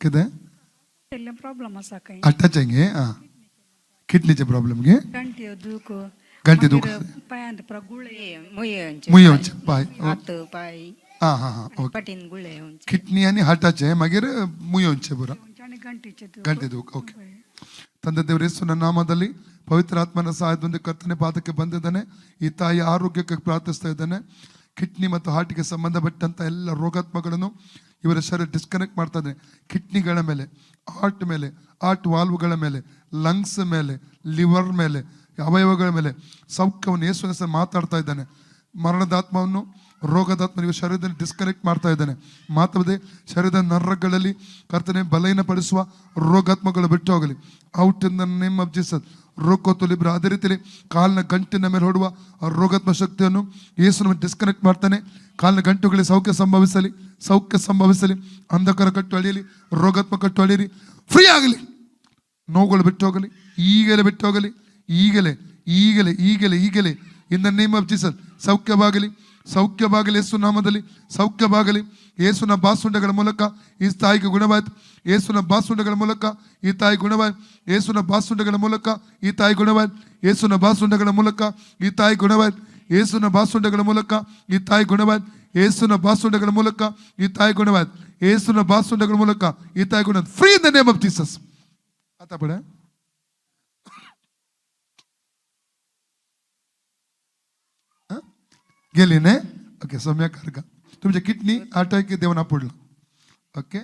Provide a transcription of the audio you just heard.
कितें प्रॉब्लेम आसा काय अटॅचेंगे आं किडनीचे प्रॉब्लेमगे गंट्यो दूख गंटे दूख पायांत गुळे मुयंचे मुयेवचे पाय हात पाय हां हां हां ओके पटीन गुळे किडनी आनी हार्टाचे मागीर मुयोंचे बरो आणि गंटीचे ಗಂಟೆ ದೂಕ ಓಕೆ ತಂದೆ ದೇವರ ಯೇಸುವಿನ ನಾಮದಲ್ಲಿ ಪವಿತ್ರ ಆತ್ಮನ ಸಹಾಯದೊಂದಿಗೆ ಕರ್ತನೆ ಪಾದಕ್ಕೆ ಬಂದಿದ್ದಾನೆ. ಈ ತಾಯಿ ಆರೋಗ್ಯಕ್ಕೆ ಪ್ರಾರ್ಥಿಸ್ತಾ ಇದ್ದಾನೆ. ಕಿಡ್ನಿ ಮತ್ತು ಹಾರ್ಟ್ಗೆ ಸಂಬಂಧಪಟ್ಟಂಥ ಎಲ್ಲ ರೋಗಾತ್ಮಗಳನ್ನು ಇವರ ಶರೀರ ಡಿಸ್ಕನೆಕ್ಟ್ ಮಾಡ್ತಾ ಇದ್ದಾನೆ. ಕಿಡ್ನಿಗಳ ಮೇಲೆ, ಹಾರ್ಟ್ ಮೇಲೆ, ಹಾರ್ಟ್ ವಾಲ್ವ್ಗಳ ಮೇಲೆ, ಲಂಗ್ಸ್ ಮೇಲೆ, ಲಿವರ್ ಮೇಲೆ, ಅವಯವಗಳ ಮೇಲೆ ಸೌಖ್ಯವನ್ನು ಯೇಸುವಿನ ಹೆಸರು ಮಾತಾಡ್ತಾ ಇದ್ದಾನೆ. ಮರಣದಾತ್ಮವನ್ನು ರೋಗದಾತ್ಮ ನೀವು ಶರೀರದಲ್ಲಿ ಡಿಸ್ಕನೆಕ್ಟ್ ಮಾಡ್ತಾ ಇದ್ದಾನೆ. ಮಾತ್ರವೇ ಶರೀರದ ನರಗಳಲ್ಲಿ ಕರ್ತನೆ ಬಲಹೀನಪಡಿಸುವ ರೋಗಾತ್ಮಗಳು ಬಿಟ್ಟು ಹೋಗಲಿ. Out in the name of Jesus. ರೋಕೋತುಲಿಬ್ರ ಅದೇ ರೀತಿಯಲ್ಲಿ ಕಾಲಿನ ಗಂಟಿನ ಮೇಲೆ ಹೊಡುವ ರೋಗಾತ್ಮ ಶಕ್ತಿಯನ್ನು ಯೇಸುವನ್ನು ಡಿಸ್ಕನೆಕ್ಟ್ ಮಾಡ್ತಾನೆ. ಕಾಲಿನ ಗಂಟುಗಳಿಗೆ ಸೌಖ್ಯ ಸಂಭವಿಸಲಿ, ಸೌಖ್ಯ ಸಂಭವಿಸಲಿ. ಅಂಧಕಾರ ಕಟ್ಟು ಅಳಿಯಲಿ, ರೋಗಾತ್ಮ ಕಟ್ಟು ಅಳಿಯಲಿ, ಫ್ರೀ ಆಗಲಿ. ನೋವುಗಳು ಬಿಟ್ಟು ಹೋಗಲಿ, ಈಗಲೇ ಬಿಟ್ಟು ಹೋಗಲಿ, ಈಗಲೇ ಈಗಲೇ ಈಗಲೇ ಈಗಲೇ in the name of Jesus. ಸೌಖ್ಯವಾಗಲಿ, ಸೌಖ್ಯವಾಗಲಿ, ಯೇಸು ನಾಮದಲ್ಲಿ ಸೌಖ್ಯವಾಗಲಿ. ಯೇಸುನ ಬಾಸುಂಡಗಳ ಮೂಲಕ ಈ ತಾಯಿಗೆ ಗುಣವಾಯ್ತು. ಯೇಸುನ ಬಾಸುಂಡಗಳ ಮೂಲಕ ಈ ತಾಯಿ ಗುಣವಾಯ್ತು. ಯೇಸುನ ಬಾಸುಂಡಗಳ ಮೂಲಕ ಈ ತಾಯಿ ಗುಣವಾಯ್ತು. ಯೇಸುನ ಬಾಸುಂಡಗಳ ಮೂಲಕ ಈ ತಾಯಿ ಗುಣವಾಯ್ತು. ಯೇಸುನ ಬಾಸುಂಡಗಳ ಮೂಲಕ ಈ ತಾಯಿ ಗುಣವಾಯ್ತು. ಯೇಸುನ ಬಾಸುಂಡಗಳ ಮೂಲಕ ಈ ತಾಯಿ ಗುಣವಾಯ್ತು. ಯೇಸುನ ಬಾಸುಂಡಗಳ ಮೂಲಕ ಈ ತಾಯಿ ಗುಣ. Free in the name of Jesus. आता पडे गेली ने ओके सौम्या कारका तुमच्या किडनी अटॅक देवना पडला ओके